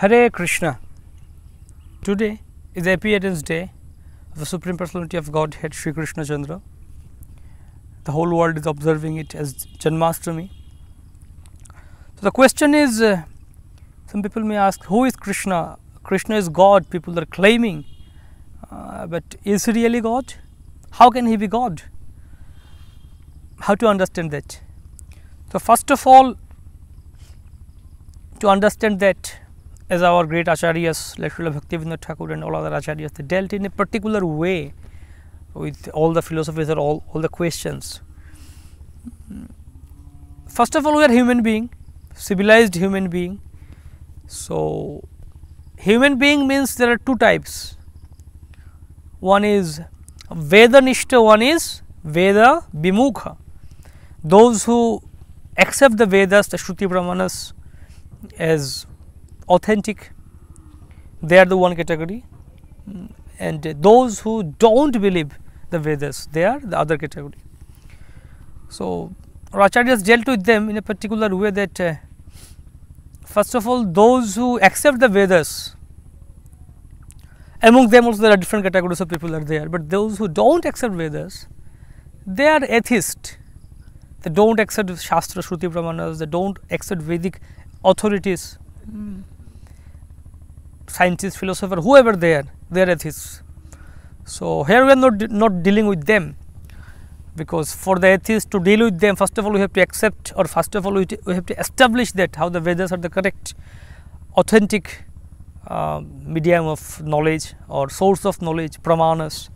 Hare Krishna. Today is the appearance day of the Supreme Personality of Godhead, Sri Krishna Chandra. The whole world is observing it as Janmasthami. So, the question is, some people may ask, who is Krishna? Krishna is God, people are claiming, but is he really God? How can he be God? How to understand that? So, first of all, to understand that, as our great acharyas like Srila Bhaktivinoda Thakur and all other acharyas, they dealt in a particular way with all the philosophies or all the questions. First of all, we are human being, civilized human being. So, human being means there are two types. One is Veda Nishta, one is Veda Vimukha. Those who accept the Vedas, the Shruti Brahmanas as authentic, they are the one category, and those who do not believe the Vedas, they are the other category. So, our acharyas dealt with them in a particular way that first of all, those who accept the Vedas, among them also there are different categories of people are there, but those who do not accept Vedas, they are atheists. They do not accept Shastra, Shruti Brahmanas, they do not accept Vedic authorities, scientists, philosophers, whoever they are atheists. So, here we are not dealing with them, because for the atheists to deal with them, first of all we have to accept, or first of all we have to establish that how the Vedas are the correct, authentic medium of knowledge or source of knowledge, pramanas,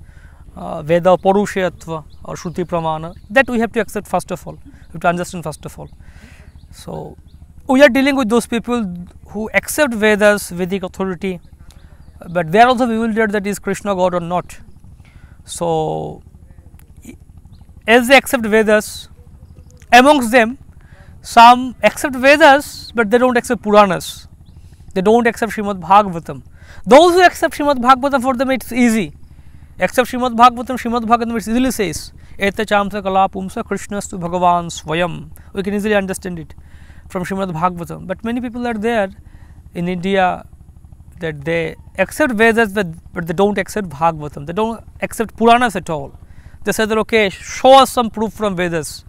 Veda Parushayatva or Shruti Pramana, that we have to accept first of all, we have to understand first of all. So, we are dealing with those people who accept Vedas, Vedic authority, but they are also bewildered that is Krishna God or not. So, as they accept Vedas, amongst them some accept Vedas, but they do not accept Puranas, they do not accept Srimad Bhagavatam. Those who accept Srimad Bhagavatam, for them it is easy. Accept Srimad Bhagavatam it easily says, Eta chamsa kala pumsa Krishnastu Bhagavan Swayam. We can easily understand it from Srimad Bhagavatam. But many people are there in India that they accept Vedas, but they do not accept Bhagavatam, they do not accept Puranas at all. They say that, okay, show us some proof from Vedas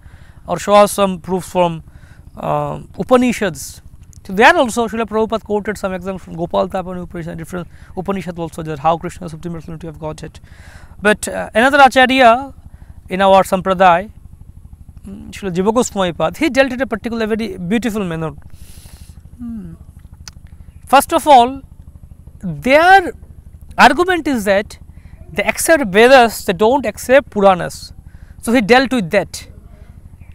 or show us some proof from Upanishads. So, there also Srila Prabhupada quoted some examples from Gopal Tapani Upanishad, different Upanishads also there, how Krishna is Supreme Personality of Godhead. But another Acharya in our Sampradaya, Srila Jiva Goswami Pad, he dealt in a particular very beautiful manner. First of all, their argument is that they accept Vedas, they do not accept Puranas. So, he dealt with that.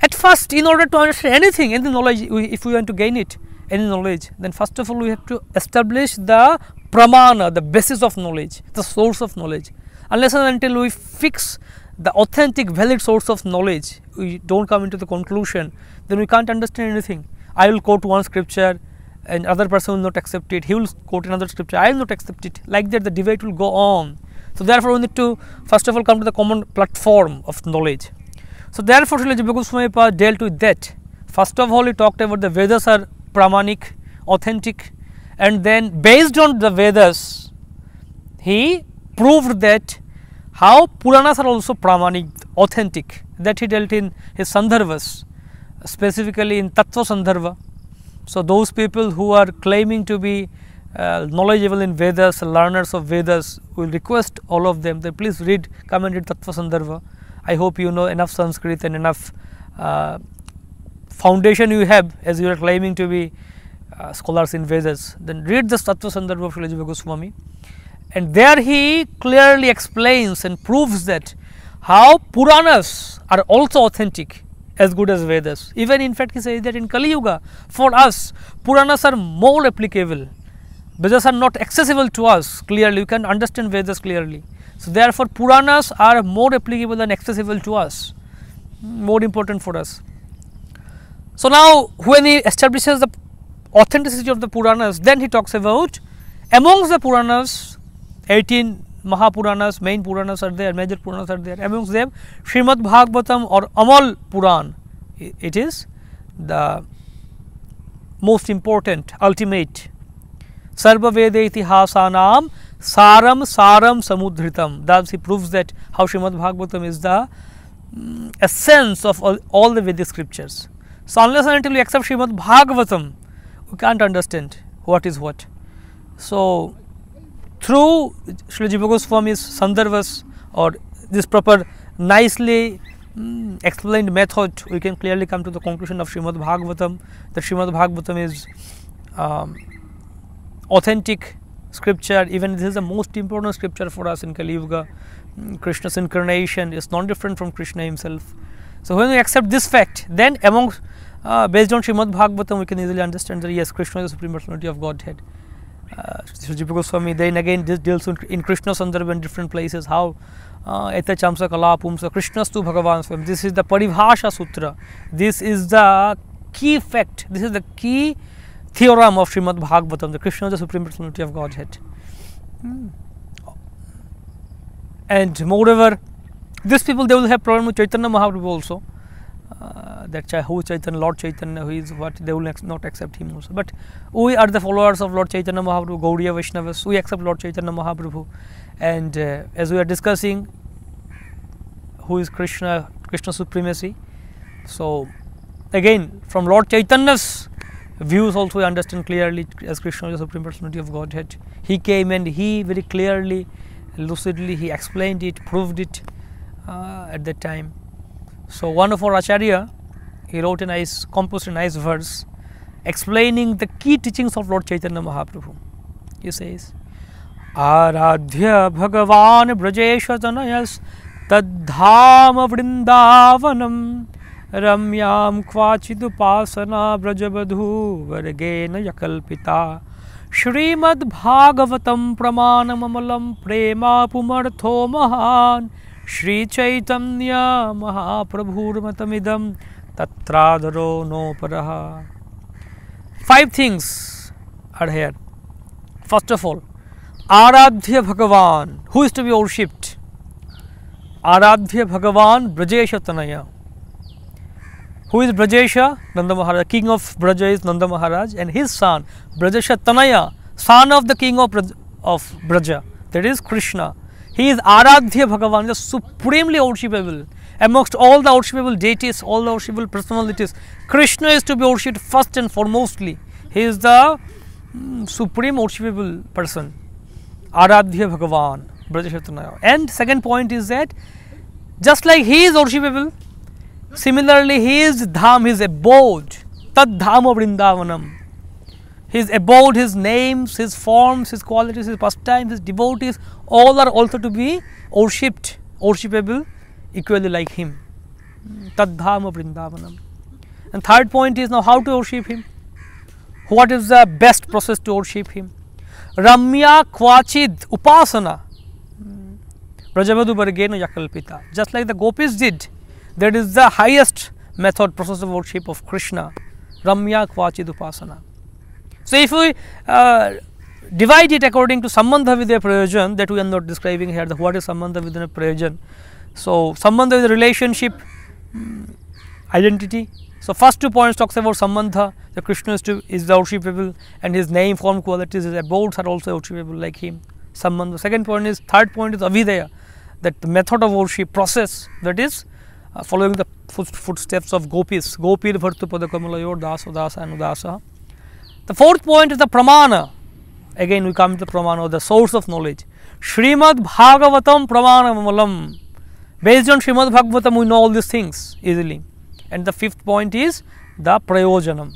At first, in order to understand anything, any knowledge, if we want to gain it, any knowledge, then first of all we have to establish the pramana, the basis of knowledge, the source of knowledge. Unless and until we fix the authentic valid source of knowledge, we do not come into the conclusion, then we can't understand anything. I will quote one scripture and other person will not accept it, he will quote another scripture, I will not accept it, like that the debate will go on. So, therefore, we need to first of all come to the common platform of knowledge. So, therefore, Srila Jiva Goswami Pad dealt with that. First of all, he talked about the Vedas are Pramanic, authentic, and then based on the Vedas, he proved that how Puranas are also Pramanic, authentic, that he dealt in his Sandharvas, specifically in Tattva Sandharva. So, those people who are claiming to be knowledgeable in Vedas, learners of Vedas, will request all of them that please read, come and read Tattva Sandharva. I hope you know enough Sanskrit and enough foundation you have, as you are claiming to be scholars in Vedas. Then read the Tattva Sandharva of Srila Jiva Goswami, and there he clearly explains and proves that how Puranas are also authentic, as good as Vedas. Even in fact, he says that in Kali Yuga, for us, Puranas are more applicable. Vedas are not accessible to us clearly, we can understand Vedas clearly. So, therefore, Puranas are more applicable and accessible to us, more important for us. So, now when he establishes the authenticity of the Puranas, then he talks about amongst the Puranas, 18 Mahapuranas, main Puranas are there, major Puranas are there, amongst them Srimad Bhagavatam or Amal Puran, it is the most important, ultimate. Sarva Veda Itihasanam Saram Saram Samudritam. Thus he proves that how Srimad Bhagavatam is the essence of all the Vedic scriptures. So unless and until we accept Srimad Bhagavatam, we can't understand what is what. So through Srila Jiva Goswami's Sandarbhas, or this proper nicely explained method, we can clearly come to the conclusion of Srimad Bhagavatam, that Srimad Bhagavatam is authentic scripture. Even this is the most important scripture for us in Kali Yuga. Krishna's incarnation is not different from Krishna himself. So when we accept this fact, then amongst based on Srimad Bhagavatam, we can easily understand that yes, Krishna is the Supreme Personality of Godhead. Sri Jiva Goswami then again this deals in Krishna Sandarbha in different places, how Eta Chamsa Kala Pumsa Krishnastu Bhagavan Swam. This is the Paribhasha Sutra. This is the key fact. This is the key theorem of Srimad Bhagavatam, that Krishna is the Supreme Personality of Godhead. And moreover, these people, they will have problem with Chaitanya Mahaprabhu also. That who is Chaitanya, Lord Chaitanya, who is what, they will not accept him also. But we are the followers of Lord Chaitanya Mahaprabhu, Gaudiya Vaishnavas, we accept Lord Chaitanya Mahaprabhu. And as we are discussing who is Krishna, Krishna supremacy, so again from Lord Chaitanya's views also we understand clearly as Krishna is the Supreme Personality of Godhead. He came and he very clearly, lucidly he explained it, proved it at that time. So one of our Acharya, he wrote a nice, composed a nice verse explaining the key teachings of Lord Chaitanya Mahaprabhu. He says, Aradhya Bhagavan Brajesha Tanayas Tadhama Vrindavanam Ramyam Kvachidupasana Brajabadhu Vargena Yakalpita Shrimad Bhagavatam Pramanamamalam Prema Pumartho Mahan Shri Chaitanya Mahaprabhur Matamidam Tatradharo no Paraha. 5 things are here. First of all, Aradhya Bhagavan, who is to be worshipped? Aradhya Bhagavan Brajesha Tanaya. Who is Brajesha? Nanda Maharaj. King of Braja is Nanda Maharaj, and his son Brajesha Tanaya, son of the king of Braja, that is Krishna. He is Aradhya Bhagavan, the supremely worshipable. Amongst all the worshipable deities, all the worshipable personalities, Krishna is to be worshipped first and foremostly. He is the supreme worshipable person. Aradhya Bhagavan, Brajeshatanaya. And second point is that just like he is worshipable, similarly his dham, his abode, Tad Dhama Vrindavanam. His abode, his names, his forms, his qualities, his pastimes, his devotees, all are also to be worshipped, worshipable equally like him. Tad Dhama Vrindavanam. And third point is now how to worship him. What is the best process to worship him? Ramya Kvachid Upasana Brajavadu Vargena Yakalpita. Just like the gopis did, that is the highest method, process of worship of Krishna. Ramya Kvachid Upasana. So if we divide it according to Sambandha Vidya Prayojan, that we are not describing here, the what is Sambandha Vidya Prayojan. So Sambandha is a relationship, identity. So first 2 points talks about Sambandha, the Krishna is the worshipable, and his name, form, qualities, his abodes are also worshipable like him. Sambandha. Second point is, third point is Avidaya, that the method of worship, process, that is following the footsteps of gopis. Gopir Bhartu Padakamalayur Dasa Dasa Anudasa. The fourth point is the Pramana. Again we come to the Pramana, the source of knowledge. Srimad Bhagavatam Pramanamalam. Based on Srimad Bhagavatam we know all these things easily. And the fifth point is the Prayojanam,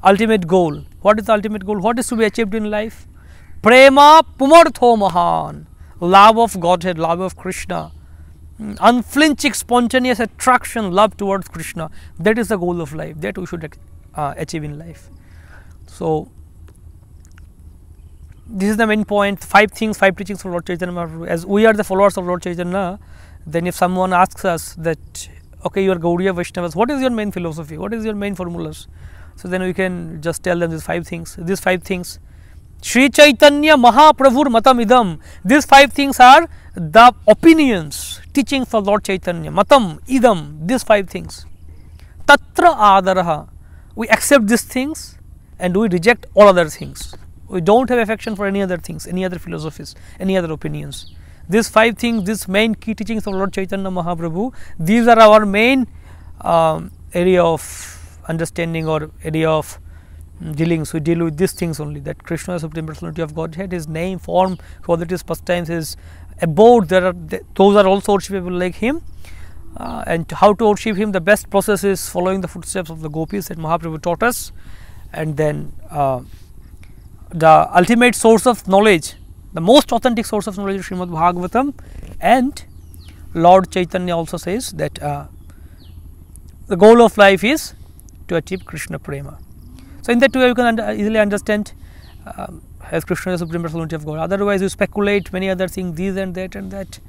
ultimate goal. What is the ultimate goal? What is to be achieved in life? Prema Pumartho Mahan, love of Godhead, love of Krishna, unflinching, spontaneous attraction, love towards Krishna. That is the goal of life, that we should achieve in life. So this is the main point. 5 things, 5 teachings for Lord Chaitanya. As we are the followers of Lord Chaitanya, then if someone asks us that, okay, you are Gaudiya Vaishnavas, what is your main philosophy? What is your main formulas? So then we can just tell them these 5 things. These 5 things, Sri Chaitanya Mahaprabhur Matam Idam. These 5 things are the opinions, teaching for Lord Chaitanya. Matam Idam. These 5 things. Tatra Adaraha. We accept these things and we reject all other things. We don't have affection for any other things, any other philosophies, any other opinions. These 5 things, these main key teachings of Lord Chaitanya Mahaprabhu, these are our main area of understanding or area of dealings. We deal with these things only, that Krishna is Supreme Personality of Godhead, His name, form, qualities, pastimes, His abode, those are also worshipable like Him. And how to worship Him, the best process is following the footsteps of the gopis that Mahaprabhu taught us. And then the ultimate source of knowledge, the most authentic source of knowledge is Srimad Bhagavatam. And Lord Chaitanya also says that the goal of life is to achieve Krishna Prema. So in that way you can easily understand as Krishna is the Supreme Personality of God. Otherwise you speculate many other things, these and that and that.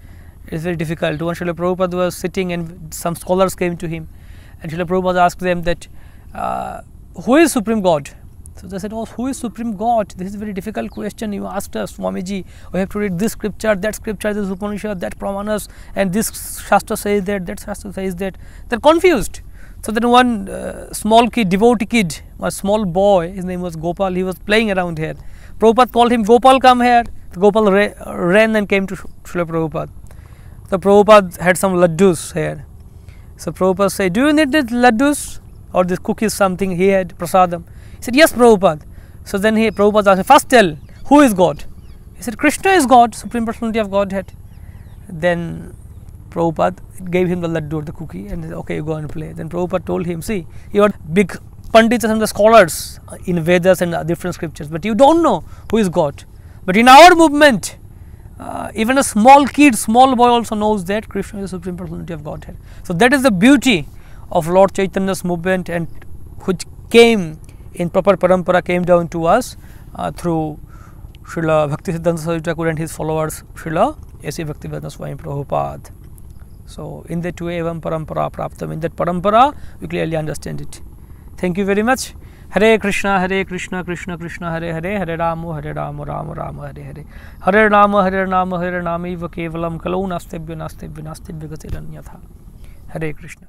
It is very difficult. One Srila Prabhupada was sitting and some scholars came to him, and Srila Prabhupada asked them that who is Supreme God? So they said, oh, who is Supreme God? This is a very difficult question you asked us, Swamiji. We have to read this scripture, this Upanishad, that Pramanas, and this Shastra says that Shastra says that. They are confused. So then one small kid, devotee kid, a small boy, his name was Gopal, he was playing around here. Prabhupada called him, Gopal, come here. So Gopal ran and came to Srila Prabhupada. So Prabhupada had some laddus here. So Prabhupada said, do you need this laddus or this cookies, something? He had prasadam. He said, yes, Prabhupada. So then Prabhupada asked, first tell, who is God? He said, Krishna is God, Supreme Personality of Godhead. Then Prabhupada gave him the laddu or the cookie and said, okay, you go and play. Then Prabhupada told him, see, you are big pandits and the scholars in Vedas and different scriptures, but you don't know who is God. But in our movement, even a small kid, small boy also knows that Krishna is the Supreme Personality of Godhead. So that is the beauty of Lord Chaitanya's movement, and which came in proper parampara, came down to us through Srila Bhaktisiddhanta Saraswati Thakur and his followers, Srila A.C. Bhaktivedanta Swami Prabhupada. So in that way, evam parampara praptam, in that parampara we clearly understand it. Thank you very much. Hare Krishna, Krishna Krishna, Hare Hare, Hare Rama, Rama Rama, Hare Hare. Hare Rama, Hare Rama, Hare Rama, Eva Kevalam, Kalu Nastebya Gati Ranyatha. Hare Krishna.